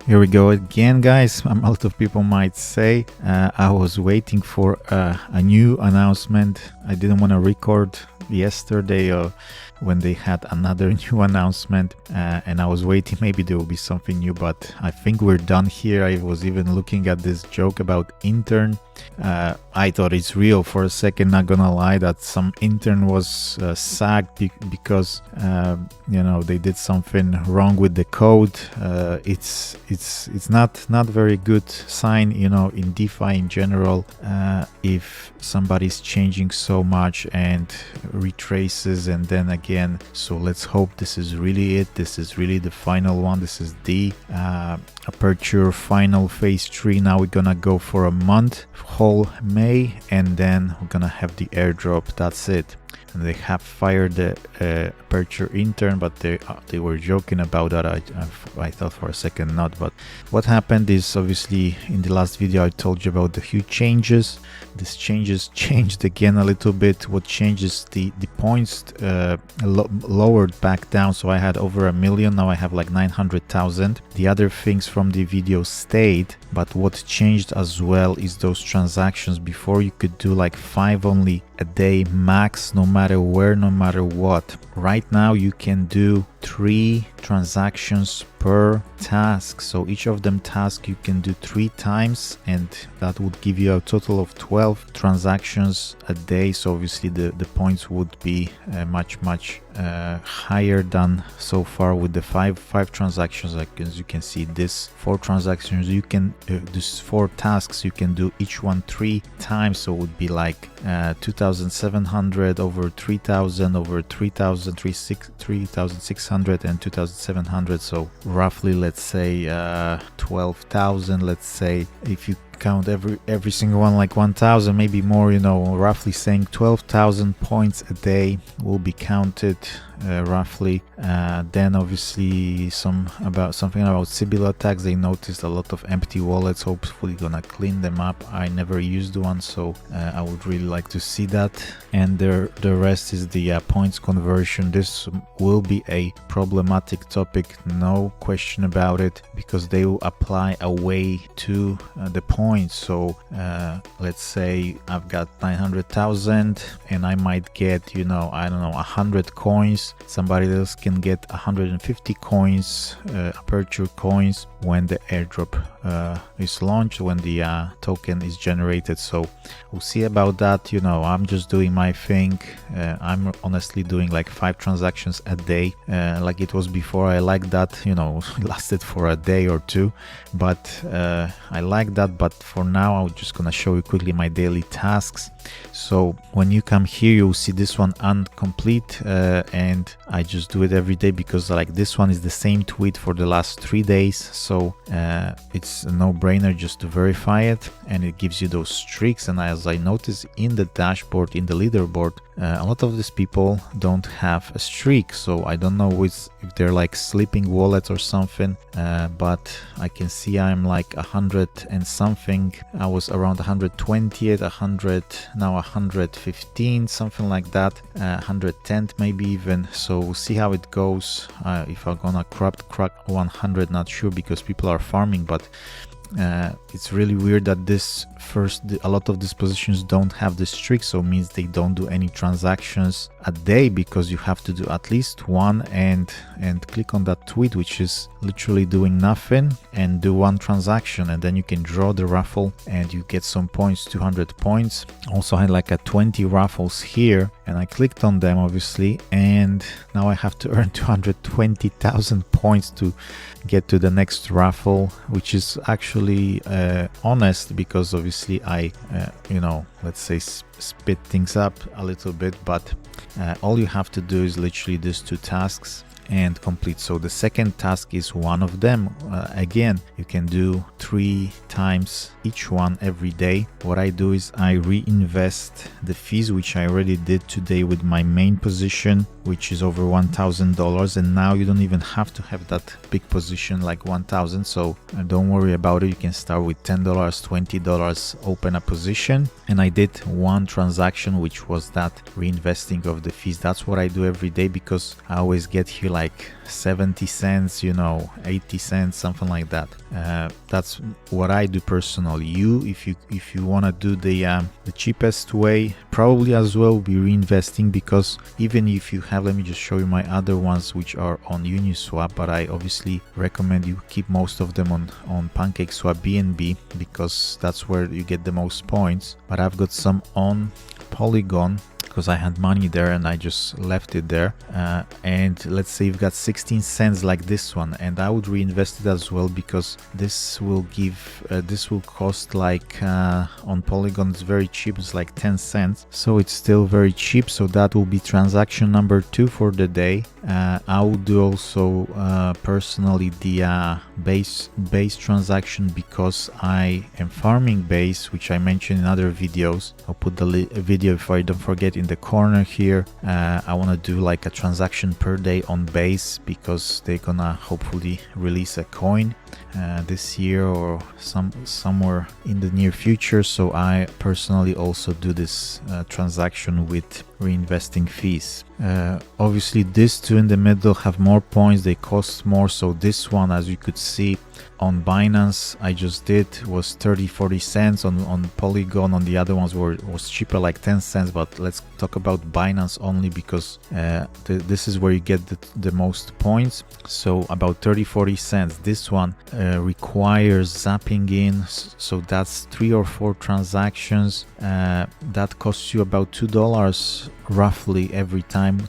Here we go again, guys. A lot of people might say I was waiting for a new announcement. I didn't want to record yesterday when they had another new announcement, and I was waiting, maybe there will be something new, but I think we're done here. I was even looking at this joke about intern. I thought it's real for a second, not gonna lie, that some intern was sacked because they did something wrong with the code. It's not very good sign, in DeFi in general, if somebody's changing so much and retraces and then again. So let's hope this is really it. This is really the final one. This is the Aperture final phase 3. Now we're gonna go for a month, whole May, and then we're gonna have the airdrop. That's it. And they have fired the Aperture intern, but they were joking about that. I thought for a second not. But what happened is, obviously in the last video I told you about the huge changes. These changes changed again a little bit. What changes, the points lowered back down. So I had over 1 million, now I have like 900,000. The other things from the video stayed, but what changed as well is those transactions. Before you could do like 5 only a day max, no matter where, no matter what. Right now you can do 3 transactions per task, so each of them task you can do 3 times, and that would give you a total of 12 transactions a day. So obviously the points would be much higher than so far with the five transactions. Like as you can see, this 4 transactions you can this 4 tasks you can do each one 3 times, so it would be like 2,700 over 3,000 over 3,000, 3,600 and 2,700. So roughly, let's say 12,000. Let's say if you count every single one like 1,000, maybe more, roughly saying 12,000 points a day will be counted roughly. Then obviously something about Sybil attacks. They noticed a lot of empty wallets, hopefully gonna clean them up. I never used one, so I would really like to see that. And the rest is the points conversion. This will be a problematic topic, no question about it, because they will apply a way to the points. So let's say I've got 900,000 and I might get, I don't know, 100 coins. Somebody else can get 150 coins, Aperture coins, when the airdrop is launched, when the token is generated. So we'll see about that. I'm just doing my thing. I'm honestly doing like 5 transactions a day, like it was before. I like that, it lasted for a day or 2, but I like that. But for now, I'm just gonna show you quickly my daily tasks. So when you come here, you'll see this one incomplete, and I just do it every day because like this one is the same tweet for the last 3 days. So it's a no-brainer just to verify it, and it gives you those streaks. And as I noticed in the dashboard, in the leaderboard, a lot of these people don't have a streak. So I don't know if they're like sleeping wallets or something, but I can see I'm like 100 and something. I was around 120 at 100, now 115, something like that, 110 maybe even. So we'll see how it goes. If I'm gonna crack 100, not sure, because people are farming. But it's really weird that a lot of these positions don't have the streak, so it means they don't do any transactions a day, because you have to do at least one and click on that tweet, which is literally doing nothing, and do 1 transaction, and then you can draw the raffle and you get some points, 200 points. Also I had like 20 raffles here, and I clicked on them obviously, and now I have to earn 220,000 points to get to the next raffle, which is actually honest, because obviously I let's say speed things up a little bit. But all you have to do is literally these 2 tasks and complete. So the second task is one of them. Again, you can do 3 times each one every day. What I do is I reinvest the fees, which I already did today with my main position, which is over $1,000. And now you don't even have to have that big position like 1,000. So don't worry about it. You can start with $10, $20, open a position. And I did 1 transaction, which was that reinvesting of the fees. That's what I do every day, because I always get here like 70 cents, 80 cents, something like that. That's what I do personally. If you want to do the cheapest way, probably as well be reinvesting, because even if you have, let me just show you my other ones which are on Uniswap, but I obviously recommend you keep most of them on PancakeSwap BNB, because that's where you get the most points. But I've got some on Polygon because I had money there and I just left it there. And let's say you've got 16 cents like this one, and I would reinvest it as well, because this will cost like on Polygon it's very cheap, it's like 10 cents, so it's still very cheap. So that will be transaction number 2 for the day. I will do also personally the base transaction, because I am farming base, which I mentioned in other videos. I'll put the video, if I don't forget, in the corner here. I want to do like a transaction per day on base, because they're gonna hopefully release a coin this year or somewhere in the near future. So I personally also do this transaction with reinvesting fees. Obviously these two in the middle have more points, they cost more. So this one, as you could see on Binance, I just did was 30-40 cents. On Polygon, on the other ones was cheaper, like 10 cents. But let's talk about Binance only, because this is where you get the most points. So about 30-40 cents. This one requires zapping in, so that's 3 or 4 transactions. That costs you about $2 roughly every time,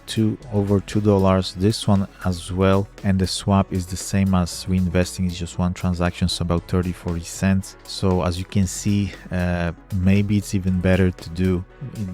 over $2. This one as well, and the swap is the same as reinvesting, is just one transaction, so about 30-40 cents. So as you can see, maybe it's even better to do,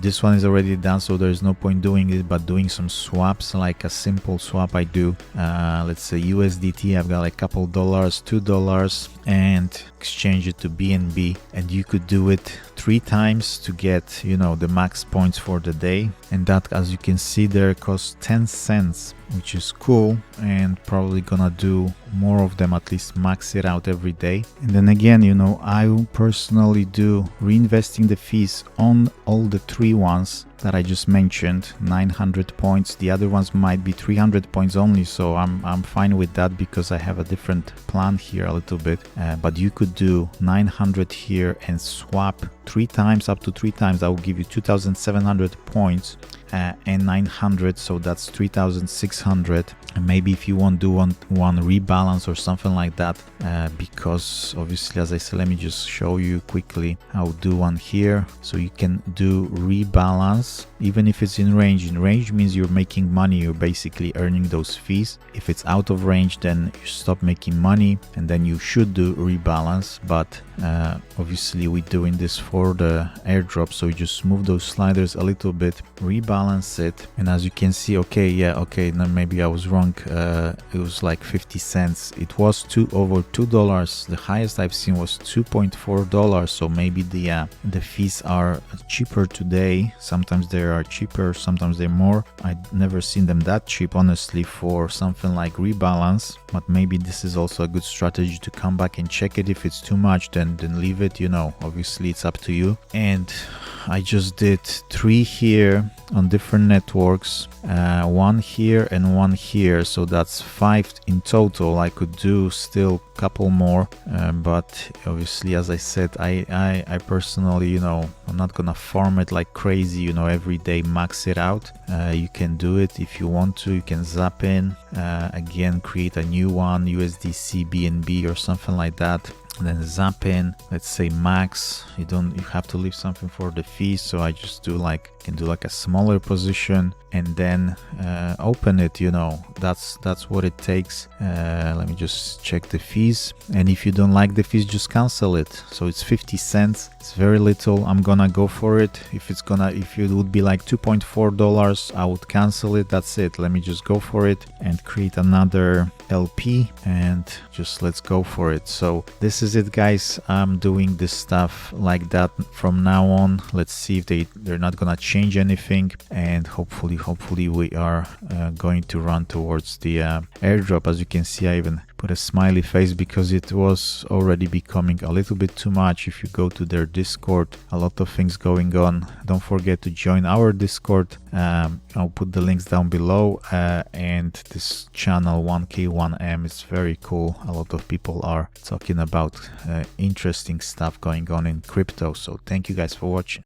this one is already done, so there's no point doing it, but doing some swaps, like a simple swap I do, let's say USDT, I've got like a couple dollars, $2, and exchange it to BNB, and you could do it 3 times to get the max points for the day. And that, as you can see there, costs 10 cents, which is cool, and probably gonna do more of them, at least max it out every day. And then again, I will personally do reinvesting the fees on all the 3 ones that I just mentioned, 900 points. The other ones might be 300 points only, so I'm fine with that, because I have a different plan here a little bit. But you could do 900 here and swap 3 times, up to 3 times. That will give you 2,700 points. And 900, so that's 3,600. And maybe if you want to do one rebalance or something like that, because obviously, as I said, let me just show you quickly. I'll do one here, so you can do rebalance even if it's in range. In range means you're making money, you're basically earning those fees. If it's out of range, then you stop making money, and then you should do rebalance. But obviously we're doing this for the airdrop, so you just move those sliders a little bit, rebalance it, and as you can see, no, maybe I was wrong, it was like 50 cents. It was over $2. The highest I've seen was $2.4, so maybe the fees are cheaper today. Sometimes they are cheaper, sometimes they're more. I've never seen them that cheap, honestly, for something like rebalance. But maybe this is also a good strategy to come back and check it. If it's too much, then leave it, obviously it's up to you. And I just did 3 here on different networks, 1 here and 1 here, so that's 5 in total. I could do still a couple more, but obviously, as I said, I personally, I'm not gonna farm it like crazy, every day max it out. You can do it if you want to. You can zap in, again, create a new one, USDC, BNB or something like that. Then zap in, let's say max. You have to leave something for the fees, so I just can do like a smaller position, and then open it. That's what it takes. Let me just check the fees, and if you don't like the fees, just cancel it. So it's 50 cents, it's very little. I'm gonna go for it. If it would be like $2.4, I would cancel it. That's it. Let me just go for it and create another LP, and just let's go for it. So this is it, guys. I'm doing this stuff like that from now on. Let's see if they're not gonna change anything, and hopefully we are going to run towards the airdrop. As you can see, I even put a smiley face because it was already becoming a little bit too much. If you go to their Discord, a lot of things going on. Don't forget to join our Discord. I'll put the links down below, and this channel 1K1M is very cool. A lot of people are talking about interesting stuff going on in crypto. So thank you guys for watching.